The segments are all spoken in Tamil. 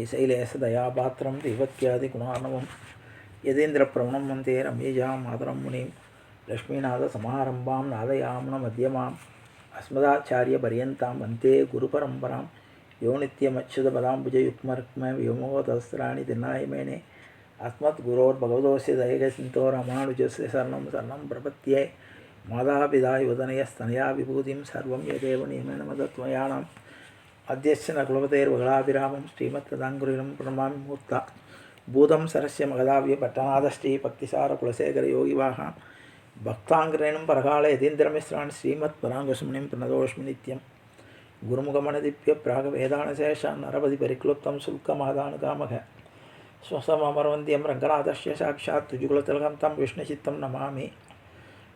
श्रीशैलेशदयापात्रं देवत्यादिगुणार्णवं यतीन्द्रप्रवणं वन्दे रम्यजां मातरं मुनिं लक्ष्मीनाथसमारम्भां नादयामुनमध्यमाम् अस्मदाचार्यपर्यन्तां वन्दे गुरुपरम्परां यो नित्यमच्युतपदाम्बुजयुग्मरुक्मव्योमोहतस्त्राणि दिनायमेने अस्मद्गुरोर्भगवतोऽस्य दयैकसिन्धो रामानुजस्य शरणं शरणं प्रपद्ये मातापिता युवतनयस्तनया विभूतिं सर्वं यदेव नियमेन मदत्वयानाम् अध्यक्ष कुलपतेर्वगलाभिरामं श्रीमत्तदाङ्गुरुं प्रणमामि मूर्ता भूतं सरस्य मगदाव्य पट्टनाथ श्रीभक्तिसार कुलशेखर योगिवाहां भक्ताङ्ग्रेणं परकाल यतीन्द्रमिश्रान् श्रीमत्पराङ्कुशमुनिं प्रणतोऽस्मि नित्यं गुरुमुखमनदिप्य प्रागवेदानशेषान् नरपतिपरिक्लुप्तं शुल्कमादानुकामः स्वसममरवन्द्यं रङ्गनाथस्य साक्षात् तुजुकुलतिलकं तं विष्णुचित्तं नमामि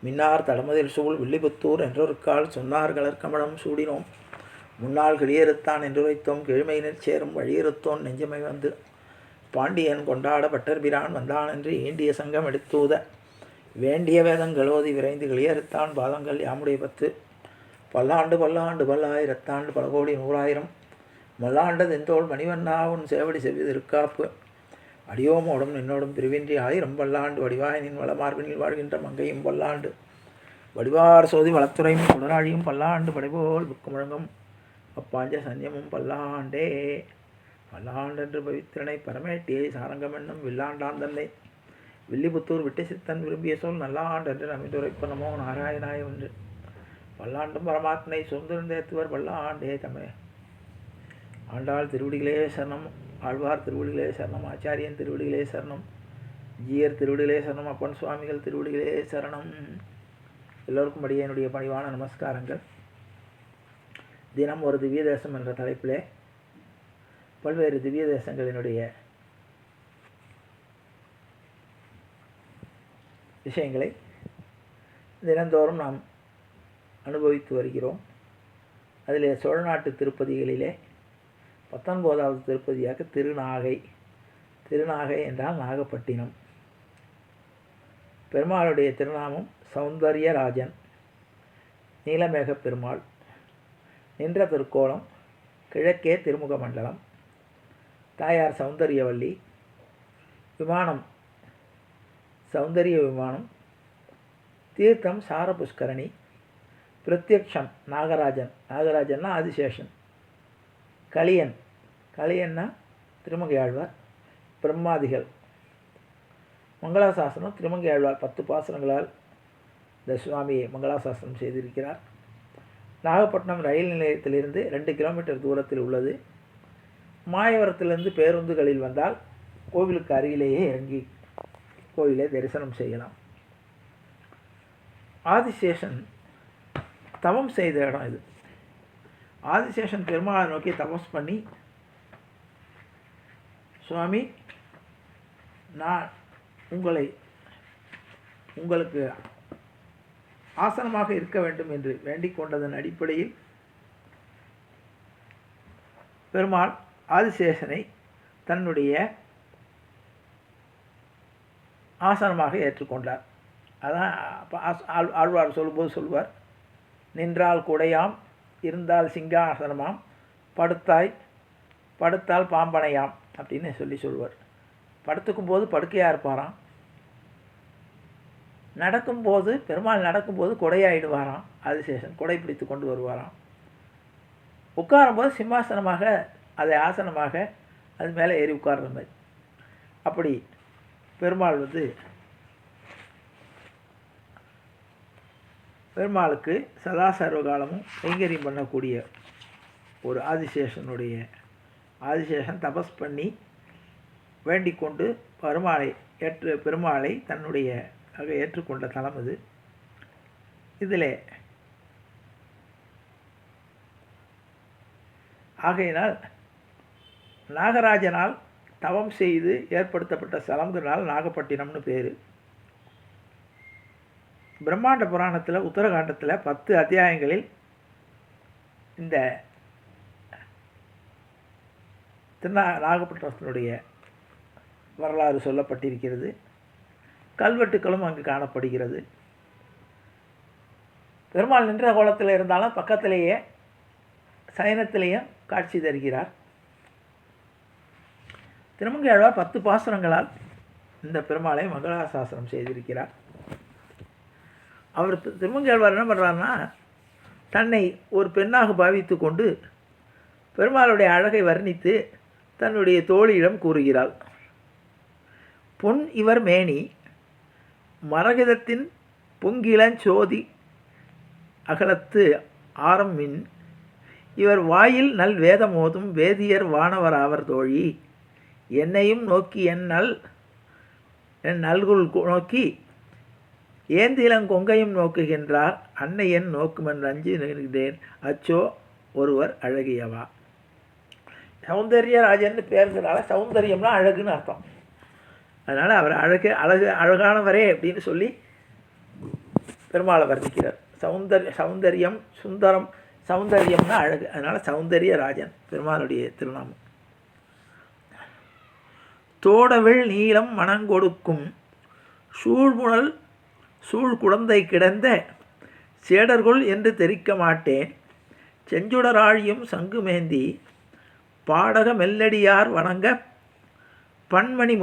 மின்னார் தடமதில் சூழ் வில்லிபுத்தூர் என்றொருக்கால் சொன்னார் கலர்கமலம் சூடினோம் முன்னாள் கிளியறுத்தான் என்றுரைத்தோம் கிழமையினர் சேரும் வழியிருத்தோன் நெஞ்சமை வந்து பாண்டியன் கொண்டாட பட்டர்பிரான் வந்தான் என்று ஈண்டிய சங்கம் எடுத்தூத வேண்டிய வேதங்களோதி விரைந்து கிளியறுத்தான் பாதங்கள் யாமுடைய 10 பல்லாண்டு பல்லாண்டு பல்லாயிரத்தாண்டு பல கோடி நூறாயிரம் மல்லாண்ட தென்தோள் மணிவண்ணா உன் சேவடி செவ்வி திருக்காப்பு அடியோமோடும் நின்னோடும் பிரிவின்றி 1000 பல்லாண்டு வடிவாய் நின் வளமார்பினில் வாழ்கின்ற மங்கையும் பல்லாண்டு வடிவார் சோதி வளத்துறையும் குடராழியும் பல்லாண்டு படைபோல் புக்கு முழங்கும் அப்பாஞ்ச சன்யமும் பல்லாண்டே பல்லாண்டென்று பவித்திரனை பரமேட்டியை சாரங்கம் என்னும் வில்லாண்டான் தன்னை வில்லிபுத்தூர் விட்டு சித்தன் விரும்பிய சொல் நல்லாண்டென்று நமிதுரைப்ப நமோ நாராயணாய ஒன்று பல்லாண்டும் பரமாத்மனை சுதந்திரந்தேத்துவர் பல்லாண்டே தமிழ் ஆண்டாள் திருவடிகளே சரணம் ஆழ்வார் திருவடிகளே சரணம் ஆச்சாரியன் திருவடிகளே சரணம் ஜீயர் திருவடிகளே சரணம் அப்பன் சுவாமிகள் திருவடிகளே சரணம். எல்லோருக்கும் அடியே என்னுடைய பணிவான நமஸ்காரங்கள். தினம் ஒரு திவ்ய தேசம் என்ற தலைப்பிலே பல்வேறு திவ்ய தேசங்களினுடைய விஷயங்களை தினந்தோறும் நாம் அனுபவித்து வருகிறோம். அதிலே சோழநாட்டு திருப்பதிகளிலே 19வது திருப்பதியாக திருநாகை. திருநாகை என்றால் நாகப்பட்டினம். பெருமாளுடைய திருநாமம் சௌந்தர்யராஜன், நீலமேக பெருமாள். நின்ற திருக்கோலம் கிழக்கே திருமுக மண்டலம். தாயார் சௌந்தரியவல்லி. விமானம் சௌந்தரிய விமானம். தீர்த்தம் சாரபுஷ்கரணி. பிரத்யக்ஷம் நாகராஜன். நாகராஜன்னா ஆதிசேஷன். கலியன்னா திருமங்கையாழ்வார். பிரம்மாதிகள். மங்களாசாசனம் திருமங்கையாழ்வார் 10 பாசனங்களால் இந்த சுவாமியை மங்களாசாசனம் செய்திருக்கிறார். நாகப்பட்டினம் ரயில் நிலையத்திலிருந்து 2 கிலோமீட்டர் தூரத்தில் உள்ளது. மாயவரத்திலிருந்து பேருந்துகளில் வந்தால் கோவிலுக்கு அருகிலேயே இறங்கி கோவிலை தரிசனம் செய்யலாம். ஆதிசேஷன் தவம் செய்த இடம் இது. ஆதிசேஷன் பெருமாளை நோக்கி தபஸ் பண்ணி, சுவாமி நான் உங்களுக்கு ஆசனமாக இருக்க வேண்டும் என்று வேண்டிக் கொண்டதன் அடிப்படையில் பெருமாள் ஆதிசேஷனை தன்னுடைய ஆசனமாக ஏற்றுக்கொண்டார். அதான் ஆழ்வார் சொல்லும்போது சொல்வார், நின்றால் குடையாம், இருந்தால் சிங்காசனமாம், படுத்தால் பாம்பனையாம் அப்படின்னு சொல்லுவார். படுத்துக்கும் போது படுக்கையாக இருப்பாராம். நடக்கும்போது பெருமாள் நடக்கும்போது கொடையாயிடுவாராம். ஆதிசேஷன் கொடை பிடித்து கொண்டு வருவாராம். உட்காரும்போது சிம்மாசனமாக, அதை ஆசனமாக அது மேலே ஏறி உட்கார்ற மாதிரி. அப்படி பெருமாள் பெருமாளுக்கு சதா சர்வகாலமும் கைங்கரியம் பண்ணக்கூடிய ஒரு ஆதிசேஷன் தபஸ் பண்ணி வேண்டிக் கொண்டு பெருமாளை தன்னுடைய ஏற்றுக்கொண்ட தலம் இது. இதில் ஆகையினால் நாகராஜனால் தவம் செய்து ஏற்படுத்தப்பட்ட ஸ்தலங்கிறனால் நாகப்பட்டினம்னு பேர். பிரம்மாண்ட புராணத்தில் உத்தரகாண்டத்தில் 10 அத்தியாயங்களில் இந்த நாகப்பட்டினத்தினுடைய வரலாறு சொல்லப்பட்டிருக்கிறது. கல்வெட்டுக்களும் அங்கு காணப்படுகிறது. பெருமாள் நின்ற கோலத்தில் இருந்தாலும் பக்கத்திலேயே சயனத்திலேயும் காட்சி தருகிறார். திருமங்கையாழ்வார் 10 பாசுரங்களால் இந்த பெருமாளை மங்களாசாசனம் செய்திருக்கிறார். அவர் திருமங்கையாழ்வார் என்ன பண்ணுறாருன்னா, தன்னை ஒரு பெண்ணாக பாவித்து கொண்டு பெருமாளுடைய அழகை வர்ணித்து தன்னுடைய தோழியிடம் கூறுகிறாள். பொன் இவர் மேனி மரகதத்தின் பொங்கிளஞ்சோதி அகலத்து ஆரம் மின், இவர் வாயில் நல் வேதமோதும் வேதியர் வானவராவர் தோழி, என்னையும் நோக்கி என் நல்குள் நோக்கி ஏந்திலங்கொங்கையும் நோக்குகின்றார், அன்னை என் நோக்குமென்று அஞ்சு நிற்கிறேன், அச்சோ ஒருவர் அழகியவா. சௌந்தர்யராஜன் பேருங்கிறனால சௌந்தரியம்னா அழகுன்னு அர்த்தம். அதனால் அவர் அழகானவரே அப்படின்னு சொல்லி பெருமாளை வர்ணிக்கிறார். சௌந்தரியம் சுந்தரம், சௌந்தரியம்னா அழகு, அதனால் சௌந்தர்யராஜன் பெருமாளுடைய திருநாமம். தோடவிழ் நீளம் மணங்கொடுக்கும் சூழ்முனல் சூழ்குடந்தை கிடந்த சேடர்கொள் என்று தெரிக்க மாட்டேன், செஞ்சுடராழியும் சங்குமேந்தி பாடக மெல்லடியார் வணங்க பன்மணி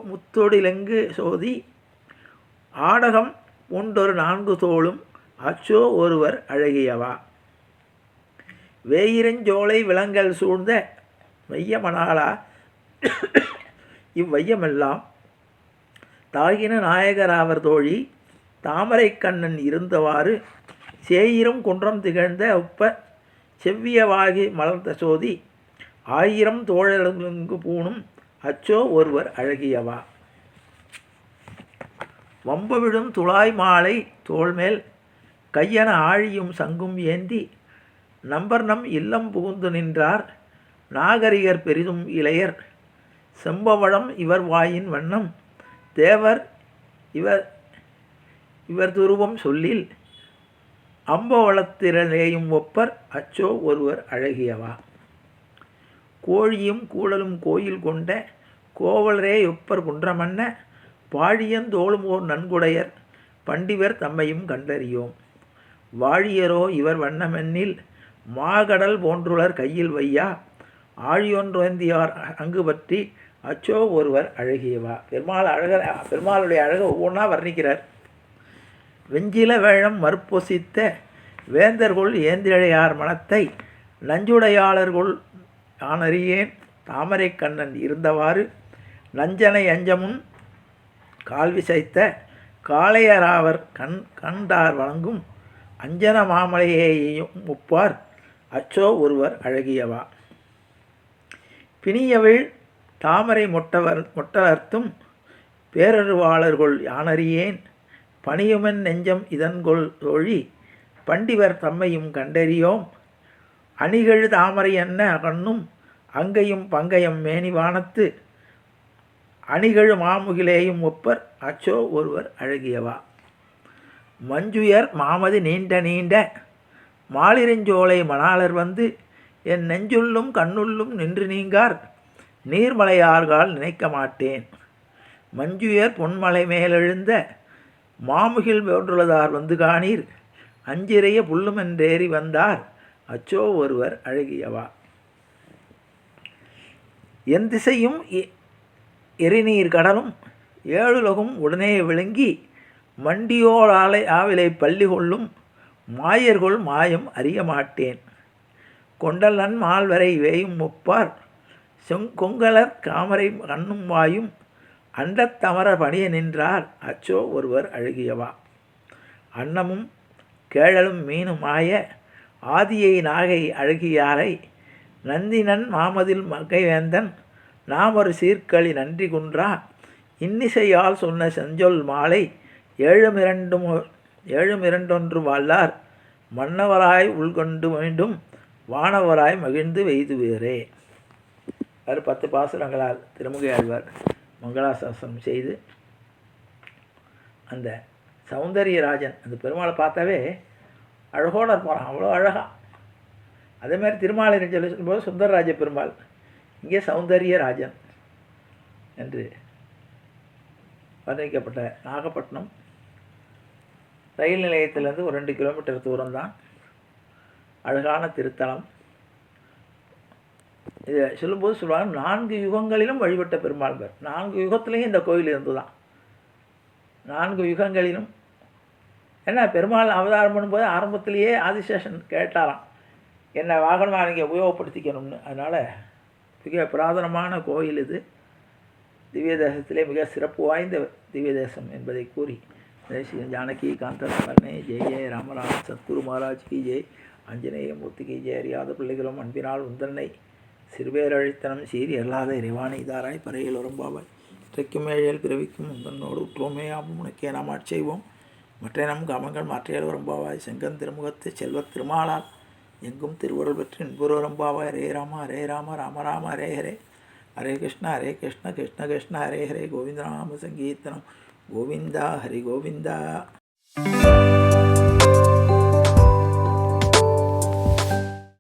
முத்தொடிலெங்கு சோதி, ஆடகம் உண்டொரு 4 தோளும் அச்சோ ஒருவர் அழகியவா. வேயிரஞ்சோலை விலங்கல் சூழ்ந்த வையமனாளா, இவ்வையமெல்லாம் தாகின நாயகராவர் தோழி, தாமரை கண்ணன் இருந்தவாறு சேயிரும் குன்றம் திகழ்ந்த ஒப்ப செவ்வியவாகி மலர்ந்த சோதி, 1000 தோழலுங்கு பூணும் அச்சோ ஒருவர் அழகியவா. வம்பவிடும் துளாய் மாலை தோள்மேல் கையன ஆழியும் சங்கும் ஏந்தி, நம்பர்நம் இல்லம் புகுந்து நின்றார் நாகரிகர் பெரிதும் இளையர், செம்பவழம் இவர் வாயின் வண்ணம் தேவர் இவர் துருவம் சொல்லில், அம்பவளத்திரளேயும் ஒப்பர் அச்சோ ஒருவர் அழகியவா. கோழியும் கூடலும் கோயில் கொண்ட கோவலரே ஒப்பர் குன்றமன்ன, பாழியந்தோளும் ஓர் நன்குடையர் பண்டிவர் தம்மையும் கண்டறியோம், வாழியரோ இவர் வண்ணமென்னில் மாகடல் போன்றுளர் கையில் வையா, ஆழியொன்றேந்தியார் அங்கு பற்றி அச்சோ ஒருவர் அழகியவா. பெருமாளுடைய அழகை ஒவ்வொன்றா வர்ணிக்கிறார். வெஞ்சில வேழம் மறுப்பொசித்த வேந்தர்கொள் ஏந்திழையார் மனத்தை, நஞ்சுடையாளர்கொள் ஆனறியேன் தாமரை கண்ணன் இருந்தவாறு, நஞ்சனை அஞ்சமுன் கால்விசைத்த காளையராவர் கண்டார் வணங்கும், அஞ்சன மாமலையையும் முப்பார் அச்சோ ஒருவர் அழகியவா. பிணியவிழ் தாமரை மொட்டலர்த்தும் பேரருவாளர்கொள் யானறியேன், பணியுமென் நெஞ்சம் இதன்கொள் தோழி, பண்டிவர் தம்மையும் கண்டறியோம், அணிகழு தாமரை என்ன கண்ணும் அங்கையும் பங்கயம் மேனிவானத்து, அணிகழு மாமுகிலேயும் ஒப்பர் அச்சோ ஒருவர் அழகியவா. மஞ்சுயர் மாமதி நீண்ட நீண்ட மாலிரஞ்சோலை மணாளர் வந்து, என் நெஞ்சுள்ளும் கண்ணுள்ளும் நின்று நீங்கார் நீர்மலையார்கால் நினைக்க மாட்டேன், மஞ்சுயர் பொன்மலை மேலெழுந்த மாமுகில் போன்றுள்ளதார் வந்து காணீர், அஞ்சிறைய புல்லுமென்றேறி வந்தார் அச்சோ ஒருவர் அழகியவா. என் திசையும் எரிநீர் கடலும் ஏழுலகும் உடனே விளங்கி, மண்டியோர் ஆவிலை பள்ளி கொள்ளும் மாயர்கொள் மாயம் அறிய மாட்டேன், கொண்டலன் மால்வரை வேயும் ஒப்பார் கொங்கலர் காமரை கண்ணும் வாயும், அண்டத்தமர பணிய நின்றார் அச்சோ ஒருவர் அழகியவா. அன்னமும் கேழலும் மீனுமாய ஆதியை நாகை அழகியாரை, நந்தினன் மாமதில் மகைவேந்தன் நாமொரு சீர்களி நன்றி குன்றா, இன்னிசையால் சொன்ன செஞ்சொல் மாலை ஏழுமிரண்டொன்று வாழார், மன்னவராய் உள்கொண்டு மீண்டும் வானவராய் மகிழ்ந்து வெய்துவேரே. அவர் 10 பாசுரங்களால் திருமங்கையாழ்வார் மங்களாசாசனம் செய்து, அந்த சௌந்தர்யராஜன் அந்த பெருமாளை பார்த்தாவே அழகோடு இருப்பான், அவ்வளோ அழகாக. அதேமாதிரி திருமாலினை சொல்லும்போது சுந்தரராஜ பெருமாள், இங்கே சௌந்தர்யராஜன் என்று வர்ணிக்கப்பட்ட நாகப்பட்டினம் ரயில் நிலையத்திலேருந்து ஒரு 2 கிலோமீட்டர் தூரம்தான். அழகான திருத்தலம். இதை சொல்லும்போது சொல்லுவாங்க 4 யுகங்களிலும் வழிபட்ட பெருமாள் பேர். 4 யுகத்துலேயும் இந்த கோயில் இருந்து தான். 4 யுகங்களிலும். ஏன்னா பெருமாள் அவதாரம் பண்ணும்போது ஆரம்பத்திலேயே ஆதிசேஷன் கேட்டாராம், என்னை வாகனமாக நீங்கள் உபயோகப்படுத்திக்கணும்னு. அதனால் மிக புராதனமான கோயில் இது. திவ்ய தேசத்திலே மிக சிறப்பு வாய்ந்த திவ்ய தேசம் என்பதை கூறி ஸ்ரீ ஜானகி காந்தஸ்மரணே ஜெய ஜெய ராமராம சத்குரு மகாராஜ் கி ஜெய். ஆஞ்சநேய மூர்த்திக்கு ஜெய. அறியாத பிள்ளைகளும் அன்பினால் உந்தன்னை சிறுபேரழித்தனம் சீரி அல்லாத இறைவானை இதாராய் பறையில் உரம்பாவாய் இறைக்கும் ஏழையில் பிறவிக்கும் உந்தன்னோடு உற்றோமே ஆகும் உனக்கே நாம் ஆட்செய்வோம். மற்ற நம் காமங்கள் மாற்றையால் உரம்பாவாய் செங்கன் திருமுகத்து செல்வத் திருமாலால் எங்கும் திருவருள் பெற்று இன்புரம்பாவாய். ஹரே ராம ஹரே ராம ராம ராம ஹரே ஹரே. ஹரே கிருஷ்ண கிருஷ்ண கிருஷ்ண ஹரே ஹரே. கோவிந்த நாம சங்கீர்த்தனம் கோவிந்தா ஹரி கோவிந்தா.